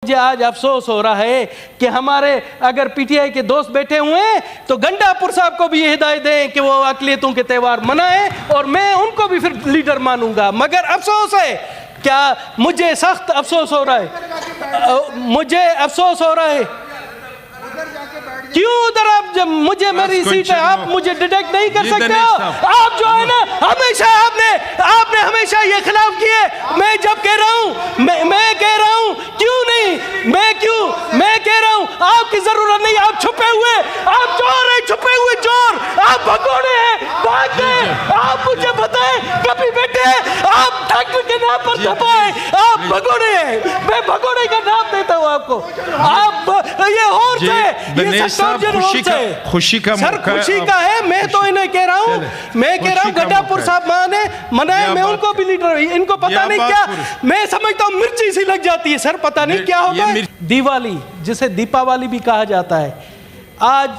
मुझे आज अफसोस हो रहा है कि हमारे अगर पीटीआई के दोस्त बैठे हुए हैं तो गंडापुर साहब को भी ये हिदायत दें कि वो अक़लियतों के त्यौहार मनाएं और मैं उनको भी फिर लीडर मानूंगा। मगर अफसोस है, क्या मुझे सख्त अफसोस हो रहा है, मुझे अफसोस हो रहा है। क्यों उधर आप, जब मुझे मेरी सीट है आप मुझे डिटेक्ट नहीं कर सकते हो। आप जो है ना हमेशा आपने हमेशा ये खिलाफ किए। मैं जब कह रहा हूं मैं कह रहा हूं क्यों नहीं, मैं कह रहा हूं आपकी जरूरत नहीं। आप छुपे हुए, आप चोर है, छुपे हुए चोर, आप भगोड़े हैं, भाग गए। आप मुझे बताएं कभी बेटे आप डॉक्टर के नाम पर छुपाए, आप भगोड़े हैं। मैं भगोड़े का नाम देता हूं आपको। आप ये और से खुशी का सर खुशी का है। मैं तो इन्हें कह रहा हूँ, मैं कह रहा हूँ गंडापुर साहब मनाए, मैं उनको भी लीडर, इनको पता नहीं क्या, मैं समझता हूँ मिर्ची सी लग जाती है सर, पता नहीं क्या होता है। दिवाली जिसे दीपावली भी कहा जाता है, आज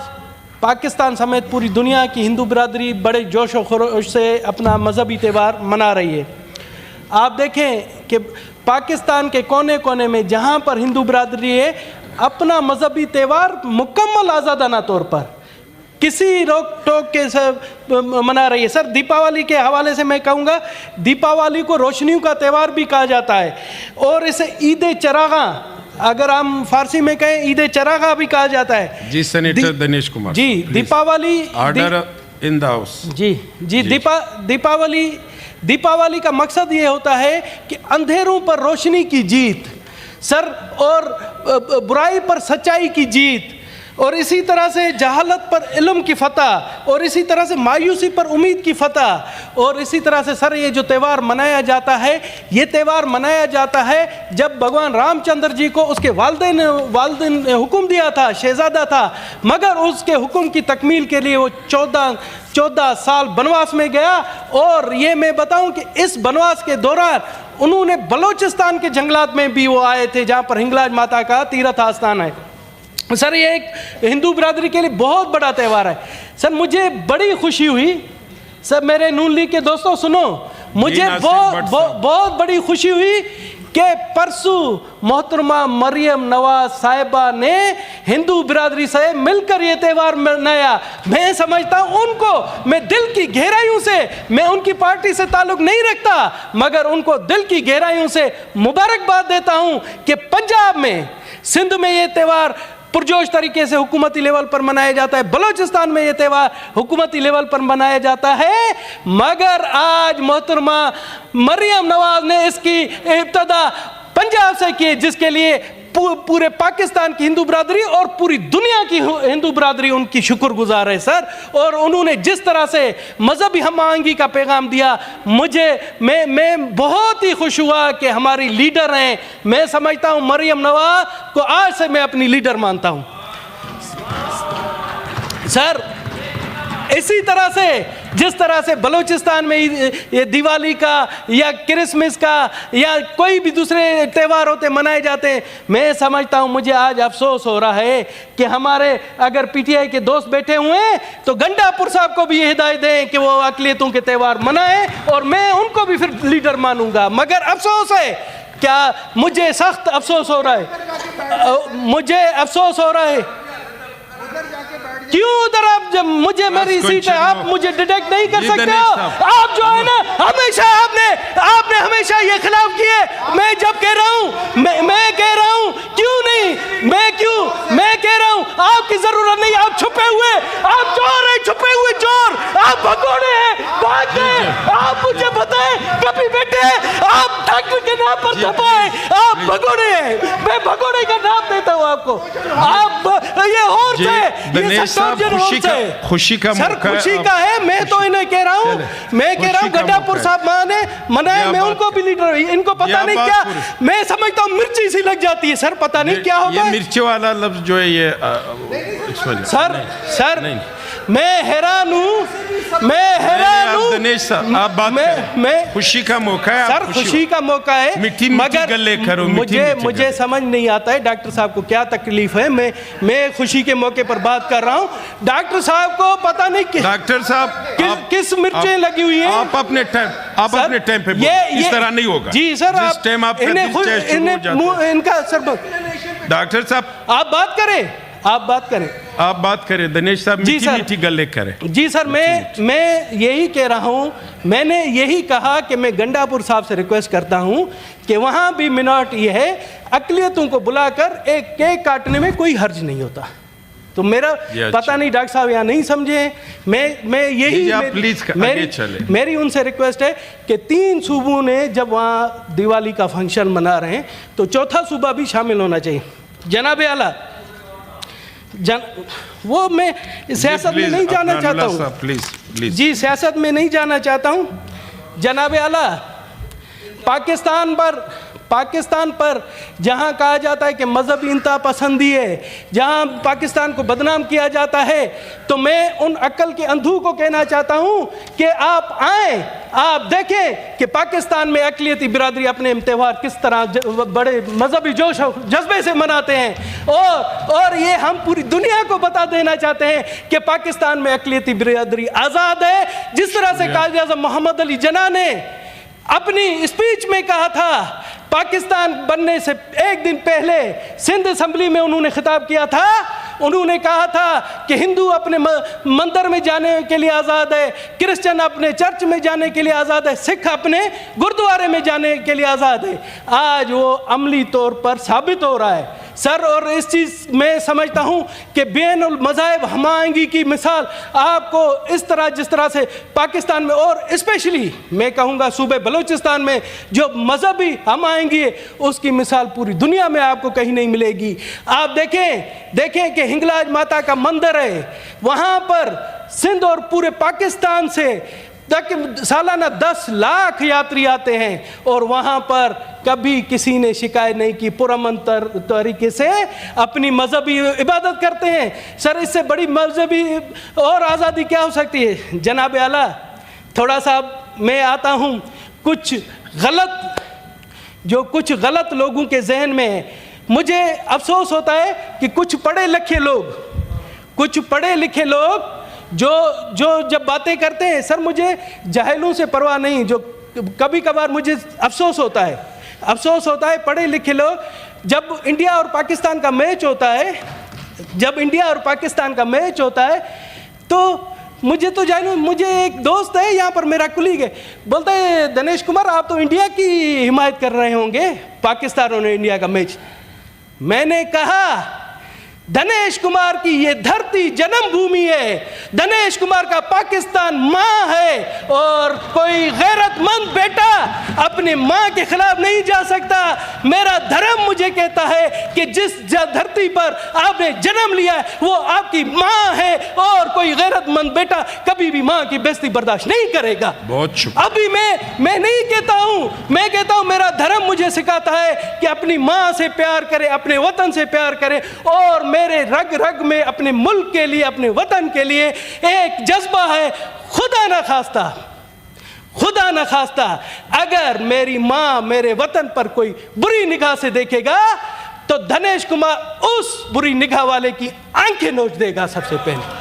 पाकिस्तान समेत पूरी दुनिया की हिंदू बिरादरी बड़े जोश और खरोश से अपना मजहबी त्यौहार मना रही है। आप देखें कि पाकिस्तान के कोने कोने में जहाँ पर हिंदू बिरादरी है अपना मजहबी त्यौहार मुकम्मल आज़ादाना तौर पर किसी रोक टोक के सब मना रही है। सर दीपावली के हवाले से मैं कहूँगा, दीपावली को रोशनियों का त्यौहार भी कहा जाता है और इसे ईद चरागा, अगर हम फारसी में कहें ईद चरागा भी कहा जाता है। जी senator Dinesh Kumar ji, Deepawali order in the house. जी दीपावली का मकसद ये होता है कि अंधेरों पर रोशनी की जीत सर, और बुराई पर सच्चाई की जीत, और इसी तरह से जहालत पर इल्म की फतह, और इसी तरह से मायूसी पर उम्मीद की फतह। और इसी तरह से सर ये जो त्यौहार मनाया जाता है, ये त्यौहार मनाया जाता है जब भगवान रामचंद्र जी को उसके वालिदैन ने हुक्म दिया था, शहजादा था, मगर उसके हुक्म की तकमील के लिए वो 14 साल बनवास में गया। और ये मैं बताऊं कि इस बनवास के दौरान उन्होंने बलोचिस्तान के जंगलात में भी वो आए थे जहाँ पर हिंगलाज माता का तीर्थ आस्थान है। सर ये एक हिंदू बिरादरी के लिए बहुत बड़ा त्यौहार है। सर मुझे बड़ी खुशी हुई, सब मेरे नून लीग के दोस्तों सुनो, मुझे बहुत बड़ी खुशी हुई कि परसों मोहतरमा मरियम नवाज साहिबा ने हिंदू बिरादरी से मिलकर ये त्यौहार मनाया। मैं समझता हूँ उनको, मैं दिल की गहराइयों से, मैं उनकी पार्टी से ताल्लुक नहीं रखता, मगर उनको दिल की गहराइयों से मुबारकबाद देता हूँ कि पंजाब में, सिंध में ये त्यौहार पुरजोश तरीके से हुकूमती लेवल पर मनाया जाता है, बलोचिस्तान में ये त्यौहार हुकूमती लेवल पर मनाया जाता है। मगर आज मोहतरमा मरियम नवाज ने इसकी इब्तदा पंजाब से की, जिसके लिए पूरे पाकिस्तान की हिंदू बिरादरी और पूरी दुनिया की हिंदू बिरादरी उनकी शुक्रगुजार है सर। और उन्होंने जिस तरह से मजहबी हम आहंगी का पैगाम दिया, मैं बहुत ही खुश हुआ कि हमारी लीडर हैं। मैं समझता हूं मरियम नवाज को आज से मैं अपनी लीडर मानता हूं सर। इसी तरह से जिस तरह से बलूचिस्तान में ये दिवाली का या क्रिसमस का या कोई भी दूसरे त्यौहार होते मनाए जाते हैं, मैं समझता हूं मुझे आज अफसोस हो रहा है कि हमारे अगर पीटीआई के दोस्त बैठे हुए हैं तो गंडापुर साहब को भी ये हिदायत दें कि वो अक़लियतों के त्यौहार मनाएं और मैं उनको भी फिर लीडर मानूंगा। मगर अफसोस है, क्या मुझे सख्त अफसोस हो रहा है, मुझे अफसोस हो रहा है। क्यों उधर आप, जब मुझे मेरी सीट है आप मुझे डिटेक्ट नहीं कर सकते हो। आप जो है ना हमेशा आपने हमेशा ये खिलाफ किए। मैं जब कह रहा हूं मैं कह रहा हूं क्यों नहीं, मैं कह रहा हूं आपकी जरूरत नहीं। आप छुपे हुए, आप चोर है, छुपे हुए चोर, आप भगोड़े हैं, भाग गए। आप मुझे बताएं कभी बेटे आप डॉक्टर के नाम पर छुपाए, आप भगोड़े हैं। मैं भगोड़े का नाम देता हूं आपको। आप ये और से खुशी का सर खुशी का है। मैं तो इन्हें कह रहा हूँ, मैं कह रहा हूँ गंडापुर साहब मनाए, मैं उनको भी लीडर, इनको पता नहीं क्या, मैं समझता हूँ मिर्ची सी लग जाती है सर, पता नहीं क्या होता है। मिर्ची वाला लफ्ज जो है ये सर मैं हैरान हूँ, दिनेश साहब आप बात करें। खुशी का मौका है सर, खुशी का मौका है, मगर मुझे समझ नहीं आता है डॉक्टर साहब को क्या तकलीफ है। मैं खुशी के मौके पर बात कर रहा हूँ, डॉक्टर साहब को पता नहीं डॉक्टर साहब किस मिर्चें लगी हुई हैं। आप अपने टाइम पे इस तरह नहीं होगा जी सर। जिस टाइम आप इनका सर डॉक्टर साहब आप बात करें, आप बात करें, आप बात करें। दिनेश साहब जी मीठी सर। मीठी गल्ले करें। जी सर, मैं यही कह रहा हूं, मैंने यही कहा कि मैं गंडापुर साहब से रिक्वेस्ट करता हूं कि वहां भी मिनॉरिटी है, अकलियतों को बुलाकर एक केक काटने में कोई हर्ज नहीं होता। तो मेरा पता नहीं डॉक्टर साहब यहाँ नहीं समझे, मैं यही मेरी उनसे रिक्वेस्ट है कि 3 सूबों ने जब वहाँ दिवाली का फंक्शन मना रहे हैं तो चौथा सूबा भी शामिल होना चाहिए। जनाब आला, वो मैं सियासत में नहीं जाना चाहता हूँ, प्लीज जी सियासत में नहीं जाना चाहता हूँ। जनाब आला, पाकिस्तान पर जहाँ कहा जाता है कि मजहबी इंतहा पसंदी है, जहाँ पाकिस्तान को बदनाम किया जाता है, तो मैं उन अक्ल के अंधों को कहना चाहता हूँ कि आप आएँ, आप देखें कि पाकिस्तान में अक़लियती बिरादरी अपने त्यौहार किस तरह बड़े मजहबी जोश और जज्बे से मनाते हैं, और ये हम पूरी दुनिया को बता देना चाहते हैं कि पाकिस्तान में अक़लियती बिरादरी आज़ाद है। जिस तरह से कायद आज़म मोहम्मद अली जिन्ना ने अपनी स्पीच में कहा था, पाकिस्तान बनने से एक दिन पहले सिंध असेंबली में उन्होंने खिताब किया था, उन्होंने कहा था कि हिंदू अपने मंदिर में जाने के लिए आज़ाद है, क्रिश्चियन अपने चर्च में जाने के लिए आज़ाद है, सिख अपने गुरुद्वारे में जाने के लिए आज़ाद है। आज वो अमली तौर पर साबित हो रहा है सर, और इस चीज़ में समझता हूँ कि बैनुल मज़ाहिब हमायंगी की मिसाल आपको इस तरह जिस तरह से पाकिस्तान में और स्पेशली मैं कहूँगा सूबे बलूचिस्तान में जो मजहबी हमायंगी है उसकी मिसाल पूरी दुनिया में आपको कहीं नहीं मिलेगी। आप देखें कि हिंगलाज माता का मंदिर है, वहाँ पर सिंध और पूरे पाकिस्तान से सालाना 10 लाख यात्री आते हैं और वहाँ पर कभी किसी ने शिकायत नहीं की, पुरअमन तरीके से अपनी मजहबी इबादत करते हैं। सर, इससे बड़ी मजहबी और आज़ादी क्या हो सकती है? जनाब आला, थोड़ा सा मैं आता हूँ कुछ गलत लोगों के जहन में है। मुझे अफसोस होता है कि कुछ पढ़े लिखे लोग जो जब बातें करते हैं, सर मुझे जाहिलों से परवाह नहीं, जो कभी कभार मुझे अफसोस होता है पढ़े लिखे लोग जब इंडिया और पाकिस्तान का मैच होता है तो मुझे एक दोस्त है यहाँ पर, मेरा कुलीग है, बोलता है दिनेश कुमार आप तो इंडिया की हिमायत कर रहे होंगे, पाकिस्तान और इंडिया का मैच। मैंने कहा दिनेश कुमार की ये धरती जन्मभूमि है, दिनेश कुमार का पाकिस्तान माँ है, और कोई गैरतमंद बेटा अपने माँ के खिलाफ नहीं जा सकता। मेरा धर्म मुझे कहता है कि जिस धरती पर आपने जन्म लिया है वो आपकी माँ है, और कोई गैरतमंद बेटा कभी भी माँ की बेइज्जती बर्दाश्त नहीं करेगा। बहुत शुक्रिया। अभी मैं नहीं कहता हूँ, मैं कहता हूँ मेरा धर्म मुझे सिखाता है कि अपनी माँ से प्यार करें, अपने वतन से प्यार करें, और मेरे रग रग में अपने मुल्क के लिए, अपने वतन के लिए एक जज्बा है। खुदा न खास्ता अगर मेरी माँ मेरे वतन पर कोई बुरी निगाह से देखेगा तो दिनेश कुमार उस बुरी निगाह वाले की आंखें नोच देगा सबसे पहले।